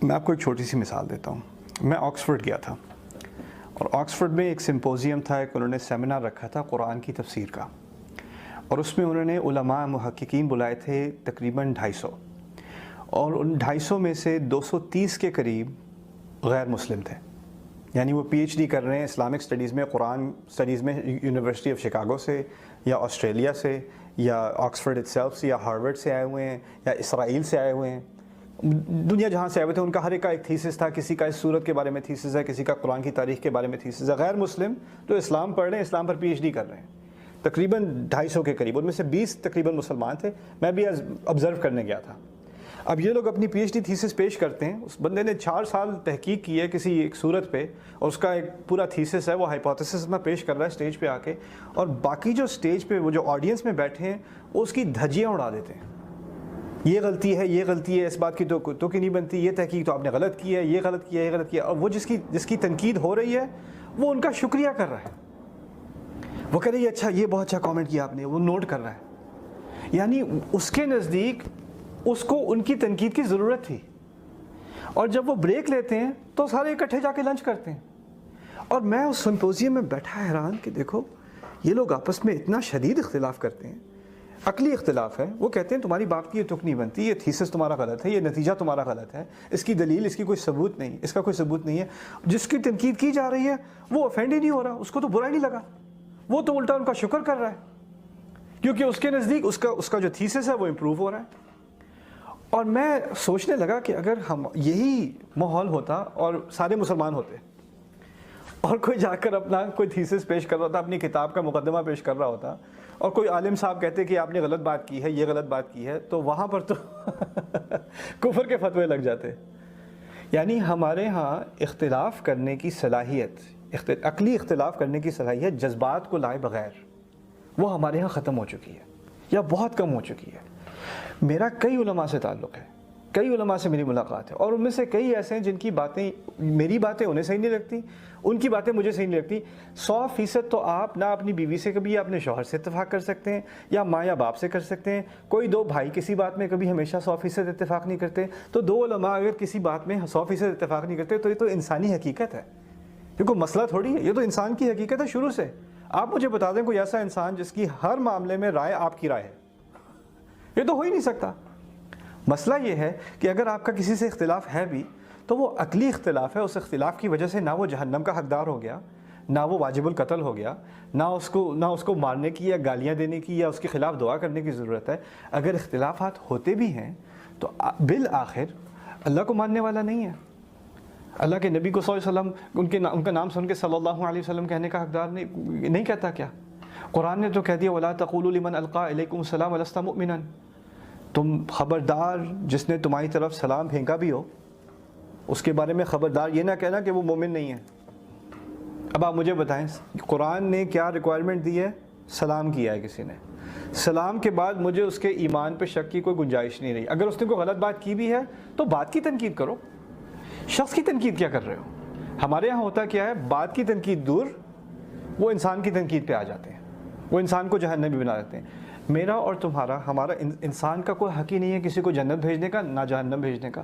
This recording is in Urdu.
میں آپ کو ایک چھوٹی سی مثال دیتا ہوں. میں آکسفورڈ گیا تھا اور آکسفورڈ میں ایک سمپوزیم تھا، ایک انہوں نے سیمینار رکھا تھا قرآن کی تفسیر کا، اور اس میں انہوں نے علماء محققین بلائے تھے تقریباً 250، اور ان 250 میں سے 230 کے قریب غیر مسلم تھے. یعنی وہ پی ایچ ڈی کر رہے ہیں اسلامک اسٹڈیز میں، قرآن اسٹڈیز میں، یونیورسٹی آف شکاگو سے یا آسٹریلیا سے یا آکسفورڈ اٹسیلف سے یا ہارورڈ سے آئے ہوئے ہیں یا اسرائیل سے آئے ہوئے ہیں. دنیا جہاں سے آئے ہوئے تھے، ان کا ہر ایک کا ایک تھیسس تھا. کسی کا اس سورت کے بارے میں تھیسس ہے، کسی کا قرآن کی تاریخ کے بارے میں تھیسس ہے. غیر مسلم جو اسلام پڑھ رہے ہیں، اسلام پر پی ایچ ڈی کر رہے ہیں، تقریباً 250 کے قریب. ان میں سے 20 تقریباً مسلمان تھے. میں بھی آبزرو کرنے گیا تھا. اب یہ لوگ اپنی پی ایچ ڈی تھیسس پیش کرتے ہیں. اس بندے نے 4 سال تحقیق کی ہے کسی ایک صورت پہ، اور اس کا ایک پورا تھیسس ہے، وہ ہائپوتھیسس میں پیش کر رہا ہے اسٹیج پہ آ کے، اور باقی جو اسٹیج پہ وہ جو آڈینس میں بیٹھے ہیں وہ اس کی دھجیاں اڑا دیتے ہیں. یہ غلطی ہے، یہ غلطی ہے، اس بات کی تو کی نہیں بنتی، یہ تحقیق تو آپ نے غلط کی ہے، یہ غلط کیا ہے، یہ غلط کیا ہے. اور وہ جس کی تنقید ہو رہی ہے وہ ان کا شکریہ کر رہا ہے. وہ کہہ رہے ہیں اچھا، یہ بہت اچھا کامنٹ کیا آپ نے، وہ نوٹ کر رہا ہے. یعنی اس کے نزدیک اس کو ان کی تنقید کی ضرورت تھی. اور جب وہ بریک لیتے ہیں تو سارے اکٹھے جا کے لنچ کرتے ہیں. اور میں اس سمپوزیم میں بیٹھا حیران کہ دیکھو یہ لوگ آپس میں اتنا شدید اختلاف کرتے ہیں. عقلی اختلاف ہے. وہ کہتے ہیں تمہاری بات کی یہ تک نہیں بنتی، یہ تھیسس تمہارا غلط ہے، یہ نتیجہ تمہارا غلط ہے، اس کی دلیل، اس کی کوئی ثبوت نہیں، اس کا کوئی ثبوت نہیں ہے. جس کی تنقید کی جا رہی ہے وہ افینڈ ہی نہیں ہو رہا، اس کو تو برا ہی نہیں لگا، وہ تو الٹا ان کا شکر کر رہا ہے، کیونکہ اس کے نزدیک اس کا جو تھیسس ہے وہ امپروو ہو رہا ہے. اور میں سوچنے لگا کہ اگر ہم یہی ماحول ہوتا اور سارے مسلمان ہوتے اور کوئی جا کر اپنا کوئی تھیسس پیش کر رہا ہوتا، اپنی کتاب کا مقدمہ پیش کر رہا ہوتا، اور کوئی عالم صاحب کہتے کہ آپ نے غلط بات کی ہے، یہ غلط بات کی ہے، تو وہاں پر تو کفر کے فتوے لگ جاتے. یعنی ہمارے ہاں اختلاف کرنے کی صلاحیت، عقلی اختلاف کرنے کی صلاحیت جذبات کو لائے بغیر، وہ ہمارے ہاں ختم ہو چکی ہے یا بہت کم ہو چکی ہے. میرا کئی علماء سے تعلق ہے، کئی علماء سے میری ملاقات ہے، اور ان میں سے کئی ایسے ہیں جن کی باتیں، میری باتیں انہیں صحیح نہیں لگتی، ان کی باتیں مجھے صحیح نہیں لگتی. 100% تو آپ نہ اپنی بیوی سے کبھی یا اپنے شوہر سے اتفاق کر سکتے ہیں، یا ماں یا باپ سے کر سکتے ہیں. کوئی 2 بھائی کسی بات میں کبھی ہمیشہ 100% اتفاق نہیں کرتے. تو 2 علماء اگر کسی بات میں 100% اتفاق نہیں کرتے تو یہ تو انسانی حقیقت ہے، یہ کوئی مسئلہ تھوڑی ہے، یہ تو انسان کی حقیقت ہے شروع سے. آپ مجھے بتا دیں کوئی ایسا انسان جس کی ہر معاملے میں رائے آپ کی رائے ہے، یہ تو ہو ہی نہیں سکتا. مسئلہ یہ ہے کہ اگر آپ کا کسی سے اختلاف ہے بھی تو وہ عقلی اختلاف ہے. اس اختلاف کی وجہ سے نہ وہ جہنم کا حقدار ہو گیا، نہ وہ واجب القتل ہو گیا، نہ اس کو مارنے کی یا گالیاں دینے کی یا اس کے خلاف دعا کرنے کی ضرورت ہے. اگر اختلافات ہوتے بھی ہیں تو بالآخر اللہ کو ماننے والا نہیں ہے. اللہ کے نبی کو صلی اللہ علیہ وسلم ان کا نام سن کے صلی اللہ علیہ وسلم کہنے کا حقدار نہیں کہتا کیا؟ قرآن نے تو کہہ دیا وَلَا تَقُولُوا لِمَنْ أَلْقَىٰ إِلَيْكُمُ السَّلَامَ وَلَسْتَ مُؤْمِنًا. تم خبردار جس نے تمہاری طرف سلام پھینکا بھی ہو اس کے بارے میں خبردار یہ نہ کہنا کہ وہ مومن نہیں ہے. اب آپ مجھے بتائیں قرآن نے کیا ریکوائرمنٹ دی ہے؟ سلام کیا ہے کسی نے، سلام کے بعد مجھے اس کے ایمان پہ شک کی کوئی گنجائش نہیں رہی. اگر اس نے کوئی غلط بات کی بھی ہے تو بات کی تنقید کرو، شخص کی تنقید کیا کر رہے ہو؟ ہمارے یہاں ہوتا کیا ہے، بات کی تنقید دور، وہ انسان کی تنقید پہ آ جاتے ہیں، وہ انسان کو جہنمی بنا دیتے ہیں. میرا اور تمہارا، ہمارا انسان کا کوئی حق ہی نہیں ہے کسی کو جنت بھیجنے کا نہ جہنم بھیجنے کا.